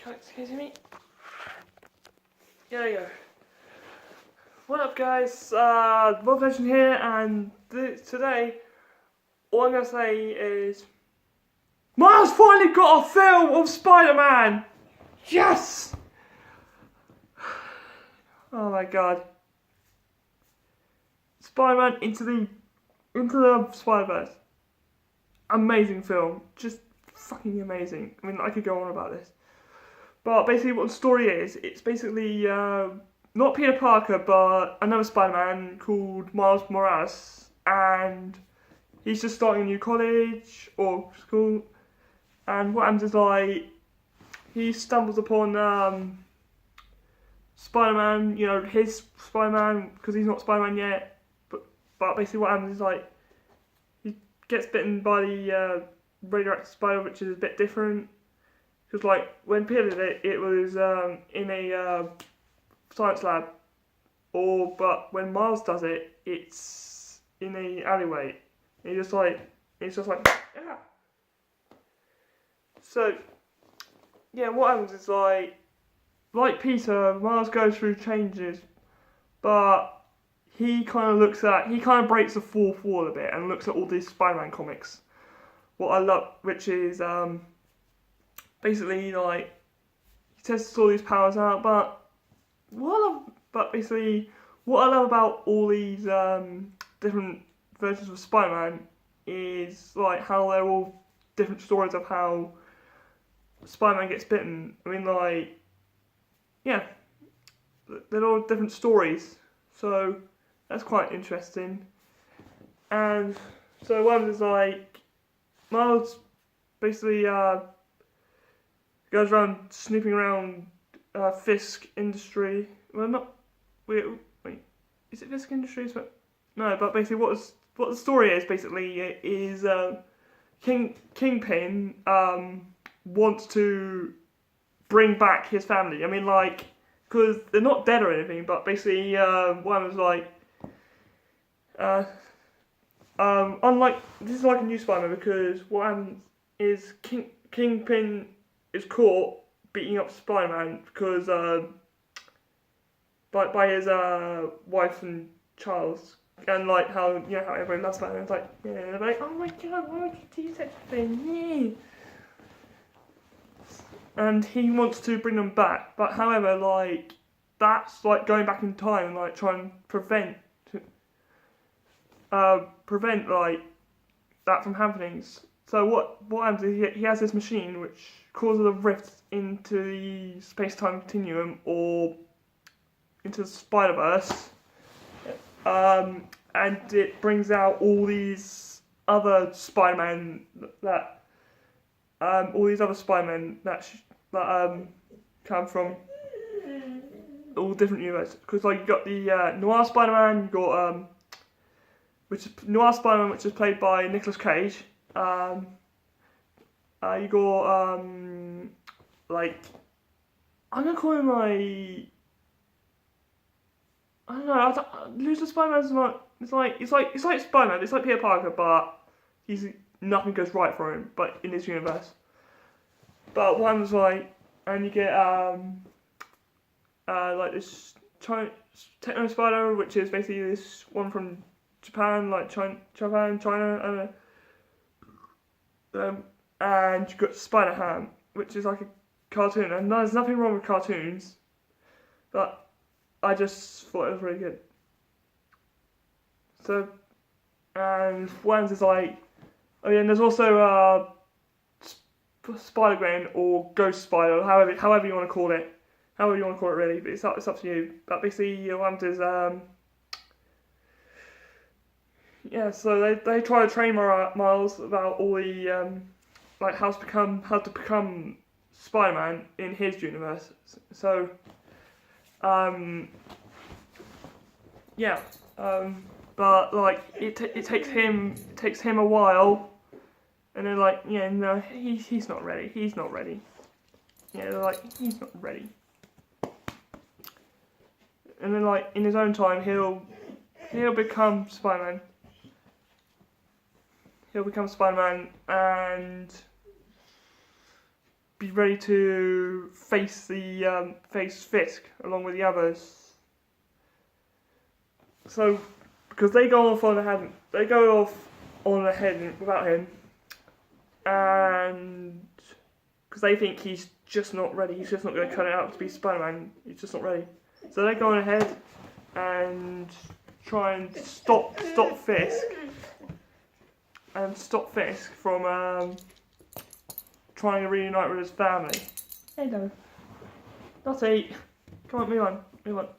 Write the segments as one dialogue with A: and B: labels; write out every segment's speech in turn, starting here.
A: Excuse me. There we go. What up, guys? Motivation here, and today, all I'm gonna say is, Miles finally got a film of Spider-Man. Yes! Oh my god. Spider-Man into the Spider-Verse. Amazing film. Just fucking amazing. I mean, I could go on about this. But basically what the story is, it's basically not Peter Parker, but another Spider-Man called Miles Morales. And he's just starting a new college or school. And what happens is, like, he stumbles upon Spider-Man, you know, his Spider-Man, because he's not Spider-Man yet. But basically what happens is, like, he gets bitten by the radioactive spider, which is a bit different. Because, like, when Peter did it, it was in a science lab. But when Miles does it, it's in a alleyway. And it's just like, ah! So, yeah, what happens is, like Peter, Miles goes through changes, but he kind of breaks the fourth wall a bit and looks at all these Spider-Man comics. What I love, which is, basically, like, he tests all these powers out, but basically, what I love about all these different versions of Spider-Man is, like, how they're all different stories of how Spider-Man gets bitten. I mean, like, yeah, they're all different stories, so that's quite interesting. And so one is, like, Miles basically goes around snooping around Fisk Industry. Well, wait, is it Fisk Industries? No, but basically what the story is basically is Kingpin wants to bring back his family. I mean, like, because they're not dead or anything, but basically one was like, unlike, this is like a new Spider-Man, because what happens is Kingpin is caught beating up Spider-Man because by his wife and child, and like how, you know, how everyone loves Spider-Man. It's like, yeah, they're like, oh my god, why would you do such a thing? Yeah. And he wants to bring them back, but however, like, that's like going back in time and like trying to prevent like that from happening. So what happens is he has this machine which causes a rift into the space-time continuum, or into the Spider-Verse, and it brings out all these other Spider-Man that come from all different universes. Because, like, you got the Noir Spider-Man, you got Noir Spider-Man, which is played by Nicolas Cage. You got like, I'm gonna call him, like, I don't know. Loser Spider-Man's not. It's like Spider-Man. It's like Peter Parker, but nothing goes right for him. But in this universe, but one was like, and you get like this Techno Spider, which is basically this one from Japan, like China, and you got Spider-Ham, which is like a cartoon, and there's nothing wrong with cartoons, but I just thought it was really good. So, and one is like, oh yeah, and there's also Spider-Gwen or Ghost Spider, however you want to call it, really. But it's up to you. But basically, one is yeah. So they try to train Miles about all the like how to become Spider-Man in his universe. So yeah. But like it takes him a while, and they're like, yeah, no, he's not ready. Yeah, they're like, he's not ready. And then, like, in his own time, he'll become Spider-Man. He'll become Spider-Man and be ready to face Fisk along with the others. So, because they go off ahead without him, and because they think he's just not ready. He's just not going to cut it out to be Spider-Man. He's just not ready. So they go on ahead and try and stop Fisk from trying to reunite with his family. Hello. Dottie. Come on, move on.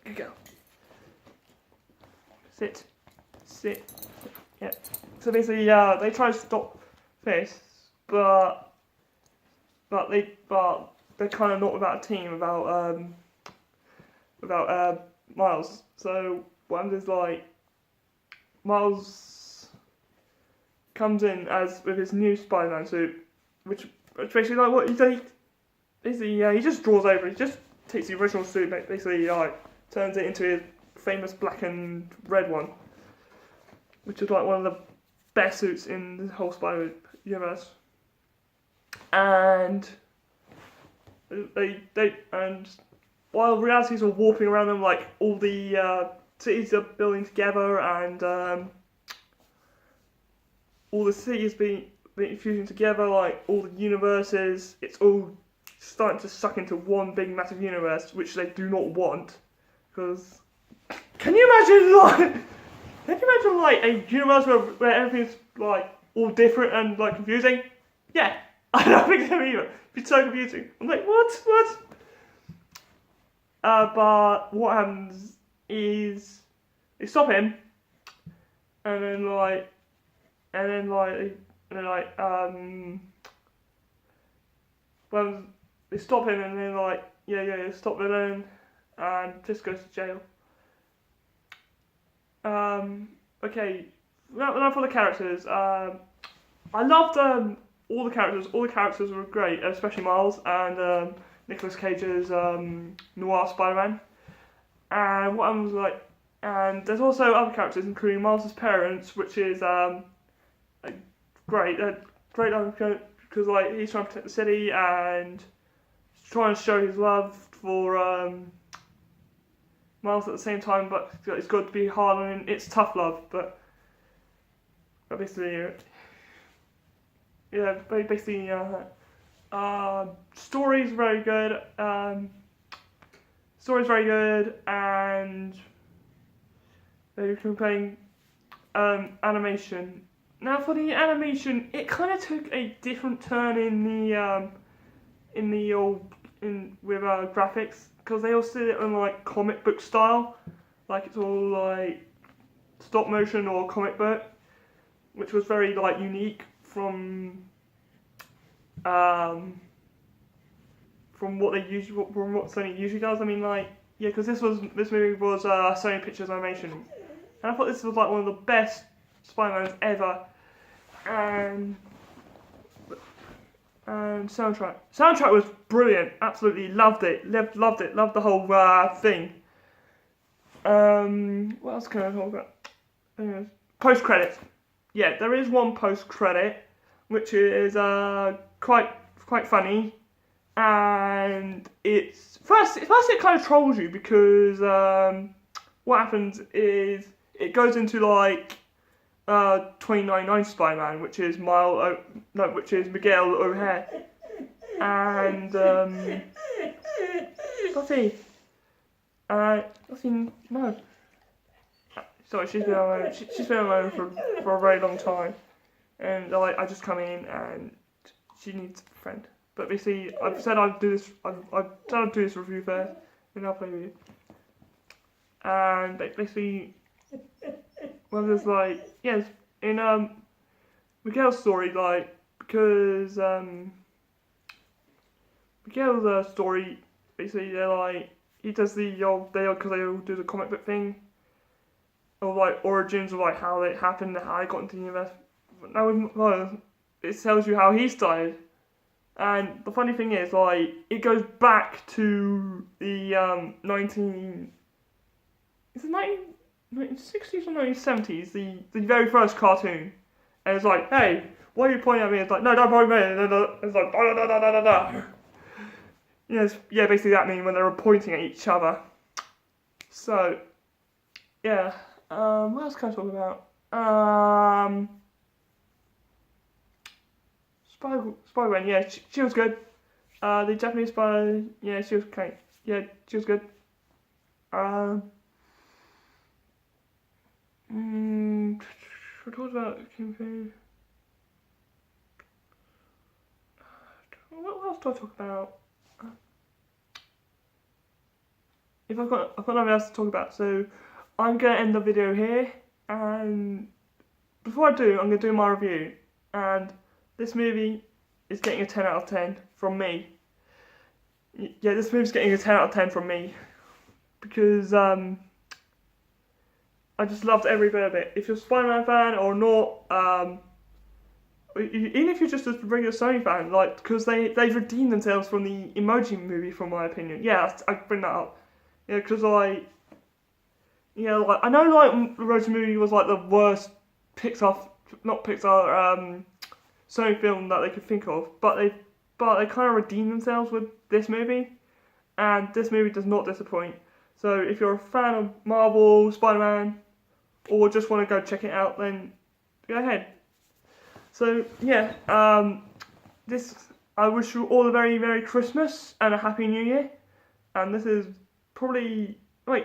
A: Good girl. Sit. Yeah. So basically, they try to stop Fisk, but they're kind of not without a team, without Miles. So what happens is like Miles comes in with his new Spider-Man suit, which basically like what he he just draws over. He just takes the original suit, basically like turns it into his famous black and red one, which is like one of the best suits in the whole Spider universe. And and while realities are warping around them, like all the cities are building together, and all the cities being fusing together, like all the universes, it's all starting to suck into one big massive universe, which they do not want. Because can you imagine like a universe where everything's like all different and like confusing? Yeah, I don't think so either. It'd be so confusing. I'm like, what? But what happens is they stop him, and then well, they stop him, and then stop the villain, and just goes to jail. Okay, now for the characters. I loved all the characters. All the characters were great, especially Miles and Nicolas Cage's noir Spider-Man. And what I was like, and there's also other characters, including Miles' parents, which is great because like he's trying to protect the city and trying to show his love for Miles at the same time, but it's got to be hard and it's tough love, but basically, story's very good. And they're playing animation. Now for the animation, it kind of took a different turn with graphics, because they all did it in like comic book style, like it's all like stop motion or comic book, which was very like unique from what Sony usually does. I mean, like, yeah, because this movie was Sony Pictures Animation, and I thought this was like one of the best Spider-Mans ever. And soundtrack was brilliant. Absolutely loved it. Loved the whole thing. What else can I talk about? Post credits. Yeah, there is one post credit, which is quite funny, and it's first it kind of trolls you, because what happens is it goes into like 2099 Spider-Man, which is Miguel O'Hare, and Dottie, no. Sorry, she's been alone for a very long time, and I just come in and she needs a friend. But basically, I've said I'd do this review first, and I'll play with you. And basically, well, there's like, yes, in Miguel's story, like, because Miguel's story, basically they're like, he does they all do the comic book thing, of like origins of like how it happened, how I got into the universe. Now it tells you how he started, and the funny thing is, like, it goes back to the 1960s or 1970s, the very first cartoon, and it's like, hey, why are you pointing at me? It's like, no, don't point at me. It's like, da da da da da da. Yes, yeah, basically that means when they were pointing at each other. So, yeah. What else can I talk about? Spider-Man, yeah, she was good. The Japanese Spider, yeah, she was okay. Yeah, she was good. We talked about Kingpin. What else do I talk about? If I've got nothing else to talk about, so I'm gonna end the video here. And before I do, I'm gonna do my review. And this movie is getting a 10 out of 10 from me. Yeah, this movie's getting a 10 out of 10 from me because I just loved every bit of it. If you're a Spider-Man fan or not, even if you're just a regular Sony fan, like, because they've redeemed themselves from the Emoji movie, from my opinion. Yeah, I bring that up. Yeah, because like I know like the Emoji movie was like the worst Sony film that they could think of, but they kind of redeemed themselves with this movie, and this movie does not disappoint. So if you're a fan of Marvel, Spider-Man, or just want to go check it out, then go ahead. So yeah, I wish you all a very Merry Christmas and a Happy New Year. And this is probably throughout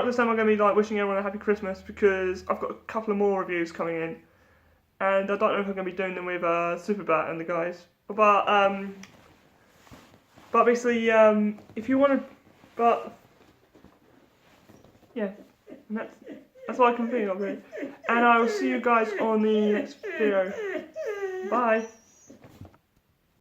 A: this time I'm gonna be like wishing everyone a Happy Christmas because I've got a couple of more reviews coming in, and I don't know if I'm gonna be doing them with Superbat and the guys. But basically, if you want to, yeah, that's all I can think of really. And I will see you guys on the next video. Bye.